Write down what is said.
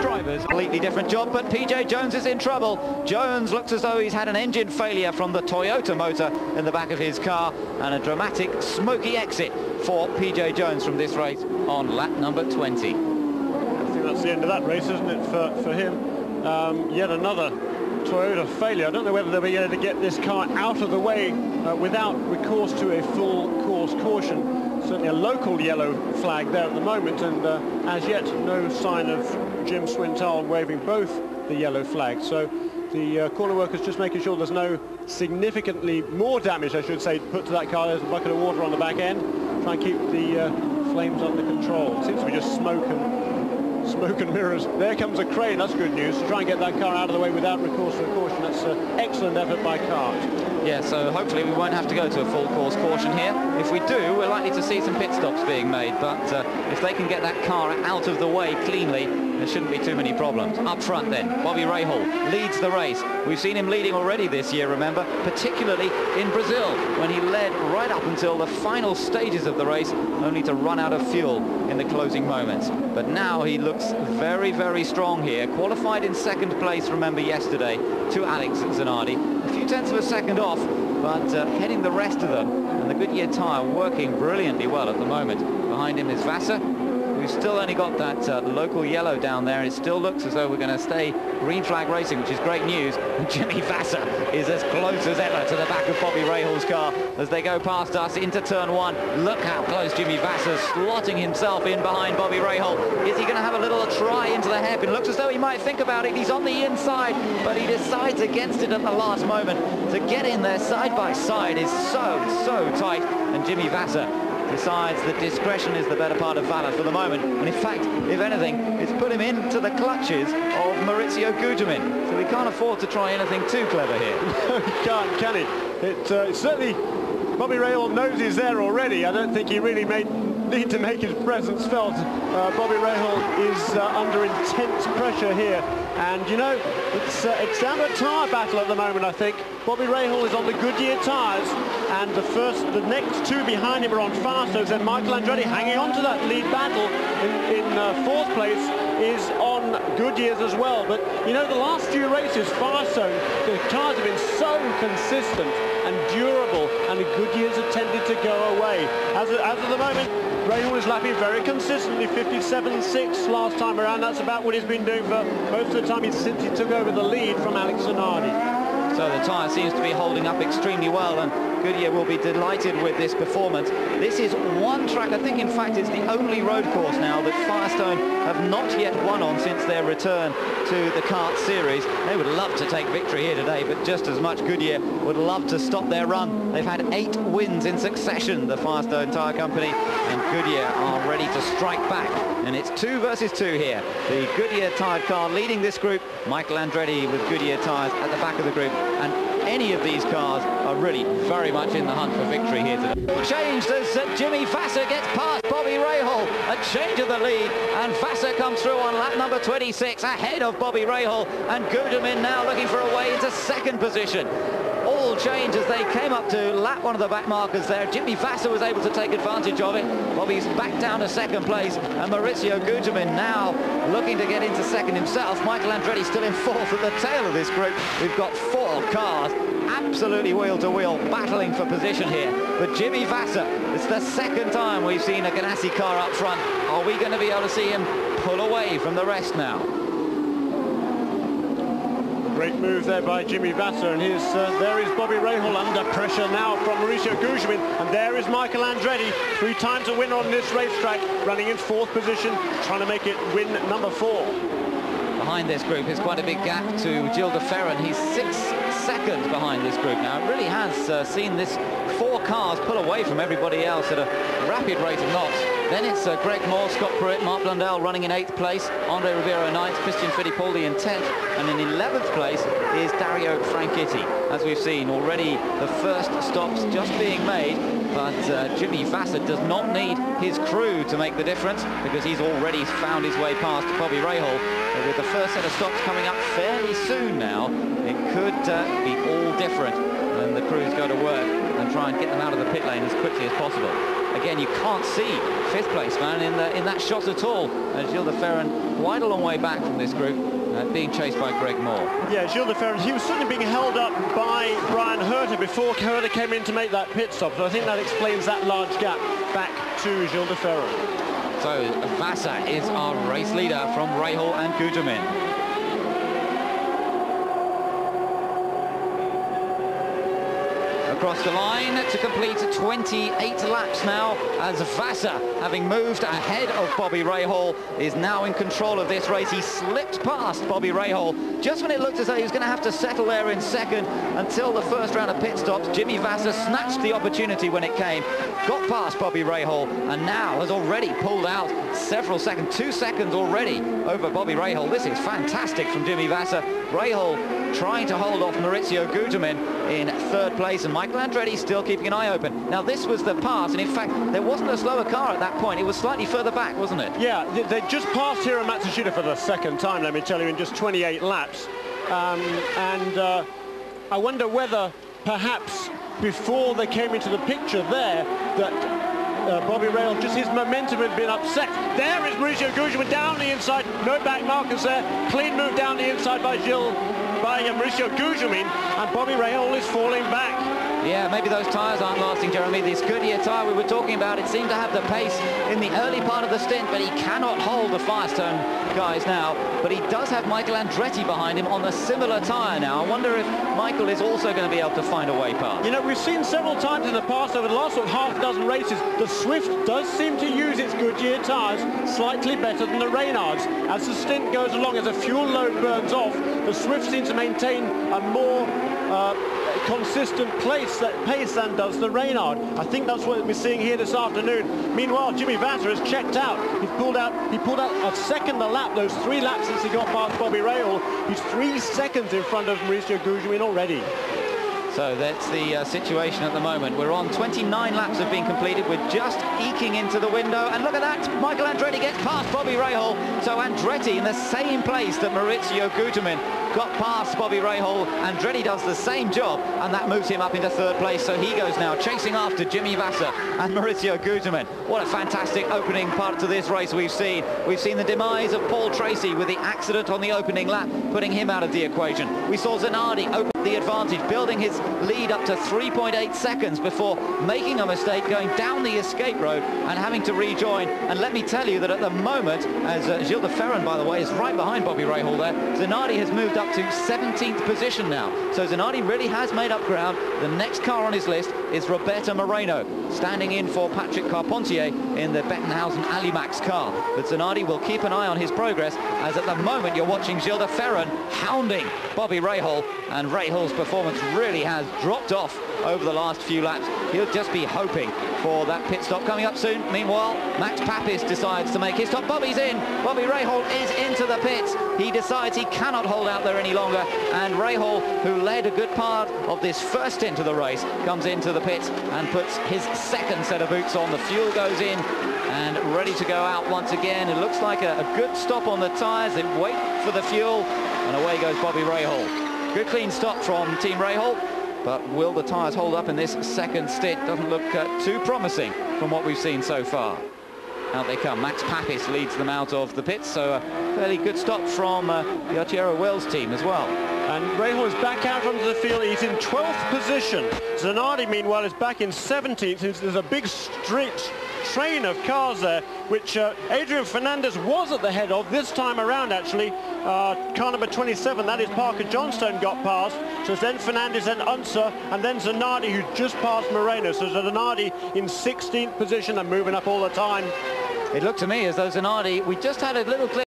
Drivers, completely different job, but PJ Jones is in trouble. Jones looks as though he's had an engine failure from the Toyota motor in the back of his car, and a dramatic smoky exit for PJ Jones from this race on lap number 20. I think that's the end of that race, isn't it, for him? Yet another Toyota failure. I don't know whether they'll be able to get this car out of the way without recourse to a full course caution. Certainly a local yellow flag there at the moment, and as yet no sign of Jim Swintal waving both the yellow flags. So the corner workers just making sure there's no significantly more damage, I should say, put to that car. There's a bucket of water on the back end. Try and keep the flames under control. It seems to be just smoke and mirrors. There comes a crane. That's good news, to try and get that car out of the way without recourse to a caution. That's an excellent effort by CART. Yeah, so hopefully we won't have to go to a full course caution here. If we do, we're likely to see some pit stops being made, but if they can get that car out of the way cleanly, there shouldn't be too many problems. Up front then, Bobby Rahal leads the race. We've seen him leading already this year, remember, particularly in Brazil, when he led right up until the final stages of the race, only to run out of fuel in the closing moments. But now he looks very, very strong here. Qualified in second place, remember, yesterday to Alex Zanardi. A few tenths of a second off, but heading the rest of them. And the Goodyear tyre working brilliantly well at the moment. Behind him is Vassar. We've still only got that local yellow down there, and it still looks as though we're going to stay green flag racing, which is great news. And Jimmy Vassar is as close as ever to the back of Bobby Rahal's car as they go past us into turn one. Look how close Jimmy Vassar's slotting himself in behind Bobby Rahal. Is he going to have a little try into the hairpin? Looks as though he might think about it. He's on the inside, but he decides against it at the last moment. To get in there side by side is so tight, and Jimmy Vassar decides that discretion is the better part of valor for the moment, and in fact, if anything, it's put him into the clutches of Maurizio Gugelmin, so he can't afford to try anything too clever here. No, he can't, can he? It's certainly, Bobby Rahal knows he's there already. I don't think he really need to make his presence felt. Bobby Rahal is under intense pressure here, and you know, it's down to a tyre battle at the moment, I think. Bobby Rahal is on the Goodyear tyres, and the next two behind him are on Firestones, and Michael Andretti hanging on to that lead battle in fourth place is on Goodyear's as well. But you know, the last few races, Firestone, the tyres have been so consistent and durable, and the Goodyear's have tended to go away. As of the moment, Rahal is lapping very consistently, 57.6 last time around. That's about what he's been doing for most of the time since he took over the lead from Alex Zanardi. So the tyre seems to be holding up extremely well, and Goodyear will be delighted with this performance. This is one track, I think in fact it's the only road course now that Firestone have not yet won on since their return to the CART series. They would love to take victory here today, but just as much Goodyear would love to stop their run. They've had 8 wins in succession, the Firestone Tyre Company, and Goodyear are ready to strike back. And it's 2 versus 2 here. The Goodyear tyred car leading this group, Michael Andretti with Goodyear tyres at the back of the group, and any of these cars are really very much in the hunt for victory here today. Changed as Jimmy Vassar gets past Bobby Rahal. A change of the lead, and Vassar comes through on lap number 26 ahead of Bobby Rahal, and Gugelmin now looking for a way into second position. All change as they came up to lap one of the back markers there. Jimmy Vassar was able to take advantage of it. Bobby's back down to second place, and Maurizio Gugelmin now looking to get into second himself. Michael Andretti still in fourth at the tail of this group. We've got 4 cars absolutely wheel to wheel battling for position here. But Jimmy Vassar, it's the second time we've seen a Ganassi car up front. Are we going to be able to see him pull away from the rest now? Great move there by Jimmy Vassar, and there is Bobby Rahal under pressure now from Maurizio Gugelmin, and there is Michael Andretti, 3 times a winner on this racetrack, running in 4th position, trying to make it win number 4. Behind this group is quite a big gap to Gilles de Ferran. He's 6 seconds behind this group now. It really has seen this 4 cars pull away from everybody else at a rapid rate of knots. Then it's Greg Moore, Scott Pruitt, Mark Blundell running in 8th place, Andre Ribeiro 9th, Christian Fittipaldi in 10th, and in 11th place is Dario Franchitti. As we've seen already, the first stops just being made, but Jimmy Vassar does not need his crew to make the difference, because he's already found his way past Bobby Rahal. But with the first set of stops coming up fairly soon now, it could be all different when the crews go to work and try and get them out of the pit lane as quickly as possible. again, you can't see fifth place man in that shot at all. Gilles de Ferran quite a long way back from this group, being chased by Greg Moore. Yeah, Gilles de Ferran, he was certainly being held up by Brian Herter before Herter came in to make that pit stop. So I think that explains that large gap back to Gilles de Ferran. So Vassar is our race leader from Rahal and Gutermin. Across the line to complete 28 laps now, as Vassar, having moved ahead of Bobby Rahal, is now in control of this race. He slipped past Bobby Rahal just when it looked as though he was going to have to settle there in second until the first round of pit stops. Jimmy Vassar snatched the opportunity when it came, got past Bobby Rahal, and now has already pulled out several seconds, 2 seconds already over Bobby Rahal. This is fantastic from Jimmy Vassar. Rahal trying to hold off Maurizio Gutermin in third place, and Michael Andretti still keeping an eye open. Now this was the pass, and in fact there wasn't a slower car at that point. It was slightly further back, wasn't it? Yeah, they just passed Hiro Matsushita for the second time, let me tell you, in just 28 laps. I wonder whether perhaps before they came into the picture there that Bobby Rahal, just his momentum had been upset. There is Maurizio Gutermin down the inside, no back markers there, clean move down the inside by Maurizio Gutermin, and Bobby Rahal is falling back. Yeah, maybe those tyres aren't lasting, Jeremy. This Goodyear tyre we were talking about, it seemed to have the pace in the early part of the stint, but he cannot hold the Firestone guys now. But he does have Michael Andretti behind him on a similar tyre now. I wonder if Michael is also going to be able to find a way past. You know, we've seen several times in the past, over the last sort of half dozen races, the Swift does seem to use its Goodyear tyres slightly better than the Reynards. As the stint goes along, as the fuel load burns off, the Swift seems to maintain a more consistent pace than does the Reynard. I think that's what we're seeing here this afternoon. Meanwhile, Jimmy Vassar has checked out. He pulled out a second a lap, those 3 laps since he got past Bobby Rahal. He's 3 seconds in front of Maurizio Gutermin already. So that's the situation at the moment. We're on 29 laps have been completed. We're just eking into the window. And look at that, Michael Andretti gets past Bobby Rahal. So Andretti in the same place that Maurizio Gutermin got past Bobby Rahal. Andretti does the same job, and that moves him up into third place. So he goes now chasing after Jimmy Vassar and Maurizio Gutermin. What a fantastic opening part to this race we've seen. We've seen the demise of Paul Tracy with the accident on the opening lap, putting him out of the equation. We saw Zanardi open the advantage, building his lead up to 3.8 seconds before making a mistake, going down the escape road and having to rejoin. And let me tell you that at the moment, as Gilles de Ferran, by the way, is right behind Bobby Rahal there, Zanardi has moved up to 17th position now. So Zanardi really has made up ground. The next car on his list is Roberto Moreno, standing in for Patrick Carpentier in the Bettenhausen Alimax car. But Zanardi will keep an eye on his progress, as at the moment you're watching Gilles de Ferran hounding Bobby Rahal, and Rahal's performance really has dropped off over the last few laps. He'll just be hoping for that pit stop coming up soon. Meanwhile, Max Papis decides to make his stop. Bobby's in. Bobby Rahal is into the pits. He decides he cannot hold out there any longer, and Rahal, who led a good part of this first stint of the race, comes into the pits and puts his second set of boots on. The fuel goes in and ready to go out once again. It looks like a good stop on the tyres. They wait for the fuel, and away goes Bobby Rahal. Good clean stop from Team Rahal, but will the tyres hold up in this second stint? Doesn't look too promising from what we've seen so far. Out they come. Max Papis leads them out of the pits, so a fairly good stop from the Arturo Wells team as well. And Rahal is back out onto the field. He's in 12th position. Zanardi, meanwhile, is back in 17th. There's a big train of cars there, which Adrian Fernandez was at the head of this time around, actually. Car number 27, that is Parker Johnstone, got past. So it's then Fernandez, then Unser, and then Zanardi, who just passed Moreno. So Zanardi in 16th position and moving up all the time. It looked to me as though Zanardi, we just had a little clip